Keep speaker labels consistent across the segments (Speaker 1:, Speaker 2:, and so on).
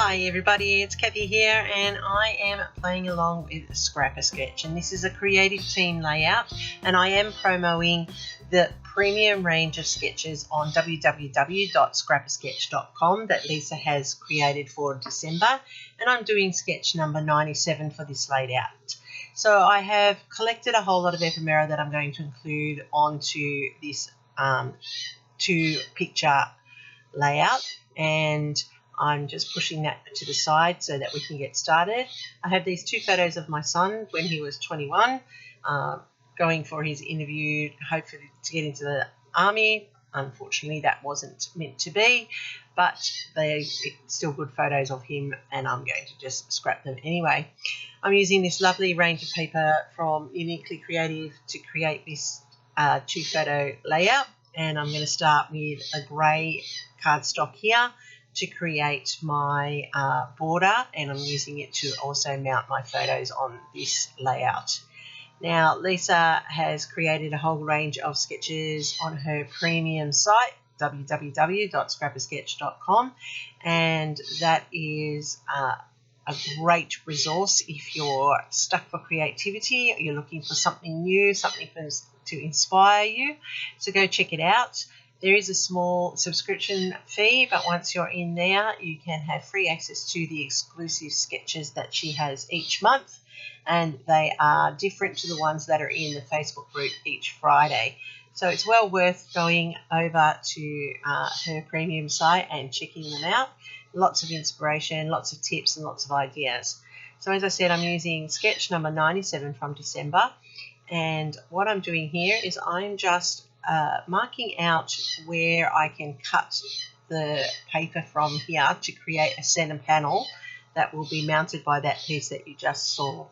Speaker 1: Hi everybody, it's Kathy here and I am playing along with Scrapasketch, and this is a creative team layout, and I am promoting the premium range of sketches on www.scrapasketch.com that Lisa has created for December, and I'm doing sketch number 97 for this layout. So I have collected a whole lot of ephemera that I'm going to include onto this two picture layout, and I'm just pushing that to the side so that we can get started. I have these two photos of my son when he was 21, going for his interview, hopefully to get into the army. Unfortunately, that wasn't meant to be, but they're still good photos of him, and I'm going to just scrap them anyway. I'm using this lovely range of paper from Uniquely Creative to create this two photo layout, and I'm going to start with a grey cardstock here to create my border, and I'm using it to also mount my photos on this layout. Now Lisa has created a whole range of sketches on her premium site www.scrapasketch.com, and that is a great resource if you're stuck for creativity, you're looking for something new, something to inspire you. So go check it out. There is a small subscription fee, but once you're in there, you can have free access to the exclusive sketches that she has each month, and they are different to the ones that are in the Facebook group each Friday. So it's well worth going over to her premium site and checking them out. Lots of inspiration, lots of tips, and lots of ideas. So as I said, I'm using sketch number 97 from December, and what I'm doing here is I'm just marking out where I can cut the paper from here to create a center panel that will be mounted by that piece that you just saw.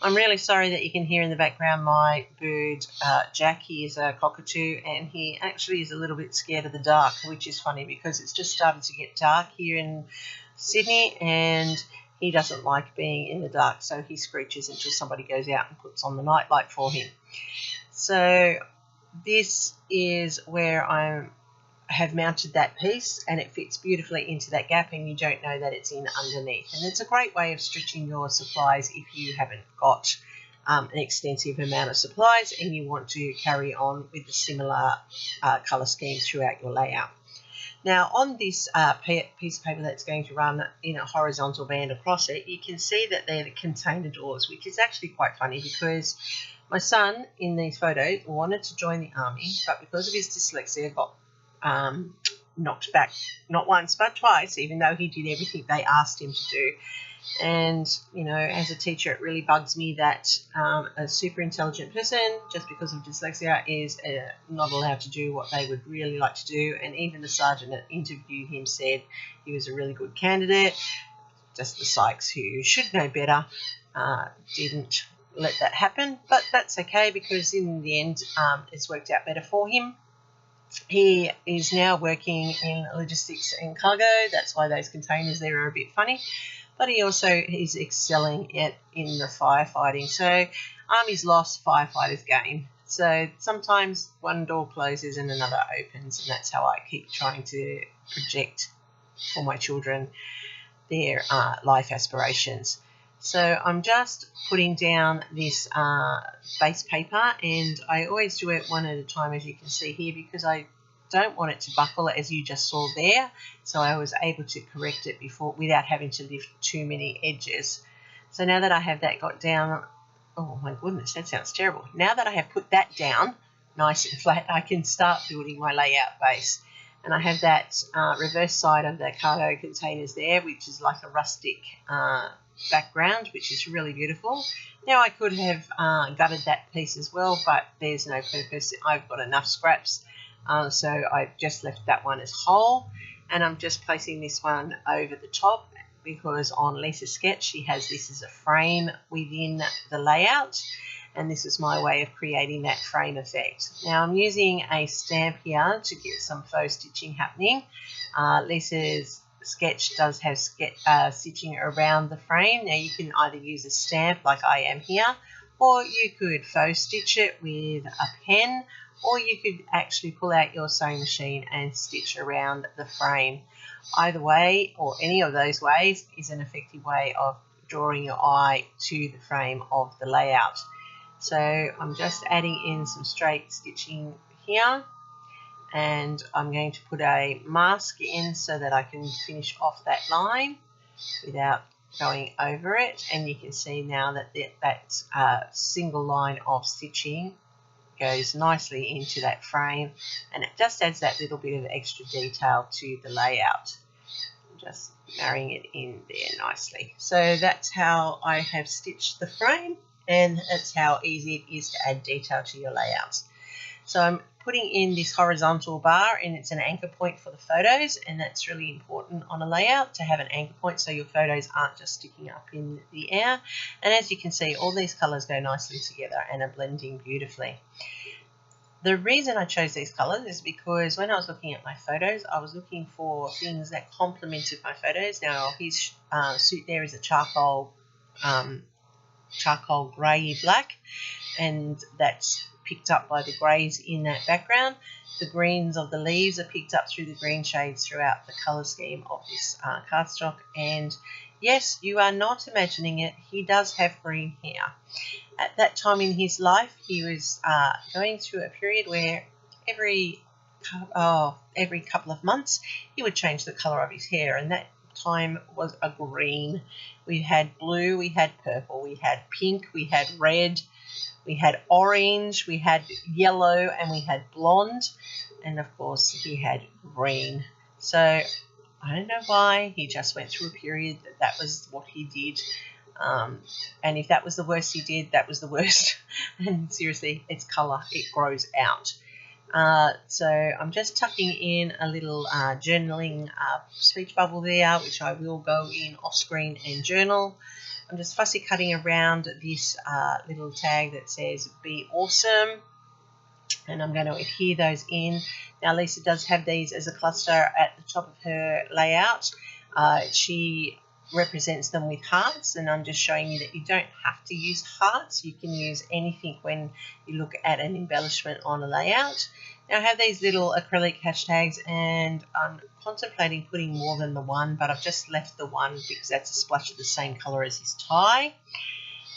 Speaker 1: I'm really sorry that you can hear in the background my bird Jack. He is a cockatoo, and he actually is a little bit scared of the dark, which is funny because it's just started to get dark here in Sydney, and he doesn't like being in the dark, so he screeches until somebody goes out and puts on the nightlight for him. So this is where I have mounted that piece, and it fits beautifully into that gap, and you don't know that it's in underneath. And it's a great way of stretching your supplies if you haven't got an extensive amount of supplies and you want to carry on with the similar colour schemes throughout your layout. Now on this piece of paper that's going to run in a horizontal band across it, you can see that they're the container doors, which is actually quite funny because my son in these photos wanted to join the army, but because of his dyslexia got knocked back not once but twice, even though he did everything they asked him to do. And you know, as a teacher, it really bugs me that a super intelligent person, just because of dyslexia, is not allowed to do what they would really like to do. And even the sergeant that interviewed him said he was a really good candidate. Just the Sykes, who should know better, didn't let that happen, but that's okay because in the end it's worked out better for him. He is now working in logistics and cargo. That's why those containers there are a bit funny, but he also is excelling in the firefighting. So armies lost, firefighters gain. So sometimes one door closes and another opens, and that's how I keep trying to project for my children their life aspirations. So I'm just putting down this base paper, and I always do it one at a time, as you can see here, because I don't want it to buckle as you just saw there. So I was able to correct it before without having to lift too many edges. So now that I have that got down, oh my goodness, that sounds terrible. Now that I have put that down nice and flat, I can start building my layout base. And I have that reverse side of the cargo containers there, which is like a rustic background, which is really beautiful. Now I could have gutted that piece as well, but there's no purpose. I've got enough scraps, so I've just left that one as whole, and I'm just placing this one over the top because on Lisa's sketch she has this as a frame within the layout, and this is my way of creating that frame effect. Now I'm using a stamp here to get some faux stitching happening. Lisa's sketch does have stitching around the frame. Now you can either use a stamp like I am here, or you could faux stitch it with a pen, or you could actually pull out your sewing machine and stitch around the frame. Either way, or any of those ways, is an effective way of drawing your eye to the frame of the layout. So I'm just adding in some straight stitching here, and I'm going to put a mask in so that I can finish off that line without going over it. And you can see now that that single line of stitching goes nicely into that frame, and it just adds that little bit of extra detail to the layout. Just marrying it in there nicely. So that's how I have stitched the frame, and that's how easy it is to add detail to your layouts. So I'm putting in this horizontal bar, and it's an anchor point for the photos, and that's really important on a layout to have an anchor point so your photos aren't just sticking up in the air. And as you can see, all these colours go nicely together and are blending beautifully. The reason I chose these colours is because when I was looking at my photos, I was looking for things that complemented my photos. Now his suit there is a charcoal grey black, and that's picked up by the greys in that background. The greens of the leaves are picked up through the green shades throughout the colour scheme of this cardstock. And yes, you are not imagining it, he does have green hair. At that time in his life, he was going through a period where every couple of months he would change the colour of his hair, and that time was a green. We had blue, we had purple, we had pink, we had red, we had orange, we had yellow, and we had blonde, and of course he had green. So I don't know why, he just went through a period that was what he did. And if that was the worst he did, that was the worst. And seriously, it's colour, it grows out. So I'm just tucking in a little journaling speech bubble there, which I will go in off screen and journal. I'm just fussy cutting around this little tag that says "Be Awesome," and I'm going to adhere those in. Now Lisa does have these as a cluster at the top of her layout. She represents them with hearts, and I'm just showing you that you don't have to use hearts. You can use anything when you look at an embellishment on a layout. Now I have these little acrylic hashtags, and I'm contemplating putting more than the one, but I've just left the one because that's a splash of the same colour as his tie.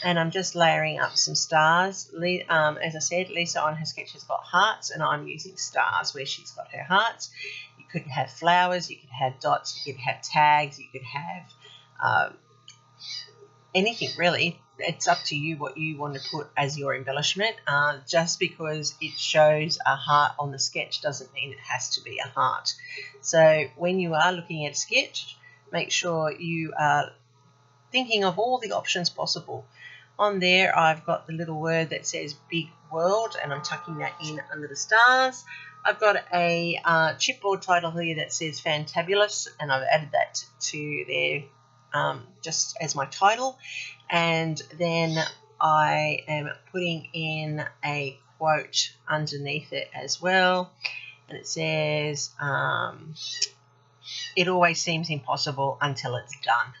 Speaker 1: And I'm just layering up some stars. As I said, Lisa on her sketch has got hearts, and I'm using stars where she's got her hearts. You could have flowers, you could have dots, you could have tags, you could have anything really. It's up to you what you want to put as your embellishment. Just because it shows a heart on the sketch doesn't mean it has to be a heart. So when you are looking at a sketch, make sure you are thinking of all the options possible. On there I've got the little word that says Big World, and I'm tucking that in under the stars. I've got a chipboard title here that says Fantabulous, and I've added that to there just as my title. And then I am putting in a quote underneath it as well, and it says it always seems impossible until it's done.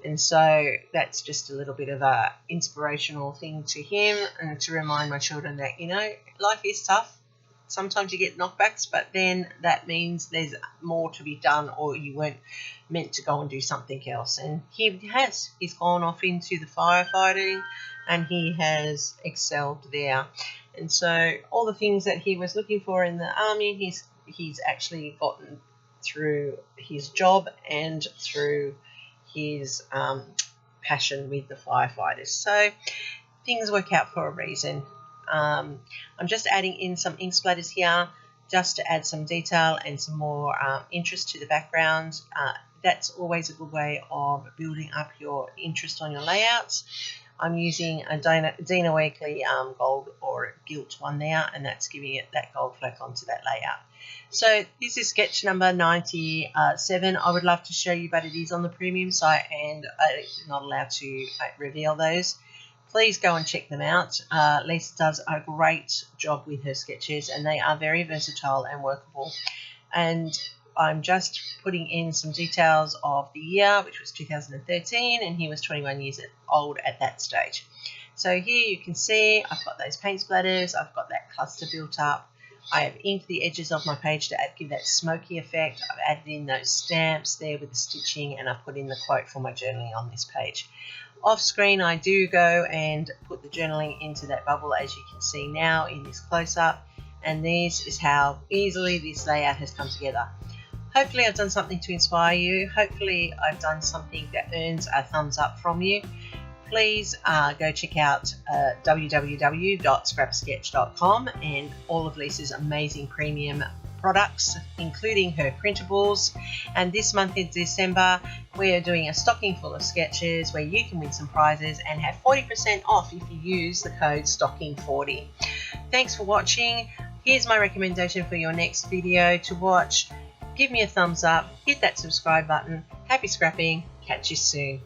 Speaker 1: And so that's just a little bit of a inspirational thing to him, and to remind my children that, you know, life is tough. Sometimes you get knockbacks, but then that means there's more to be done, or you weren't meant to go and do something else. And he has. He's gone off into the firefighting, and he has excelled there. And so all the things that he was looking for in the army, he's actually gotten through his job and through his passion with the firefighters. So things work out for a reason. I'm just adding in some ink splatters here just to add some detail and some more interest to the background. That's always a good way of building up your interest on your layouts. I'm using a Dina Wakley gold or gilt one there, and that's giving it that gold fleck onto that layout. So this is sketch number 97. I would love to show you, but it is on the premium site, and I'm not allowed to reveal those. Please go and check them out. Lisa does a great job with her sketches, and they are very versatile and workable. And I'm just putting in some details of the year, which was 2013, and he was 21 years old at that stage. So here you can see I've got those paint splatters, I've got that cluster built up, I have inked the edges of my page to give that smoky effect. I've added in those stamps there with the stitching, and I've put in the quote for my journaling on this page. Off screen, I do go and put the journaling into that bubble, as you can see now in this close-up, and this is how easily this layout has come together. Hopefully I've done something to inspire you. Hopefully I've done something that earns a thumbs up from you. Please go check out www.scrapasketch.com and all of Lisa's amazing premium products, including her printables. And this month in December, we are doing a stocking full of sketches where you can win some prizes and have 40% off if you use the code STOCKING40. Thanks for watching. Here's my recommendation for your next video to watch. Give me a thumbs up, hit that subscribe button. Happy scrapping. Catch you soon.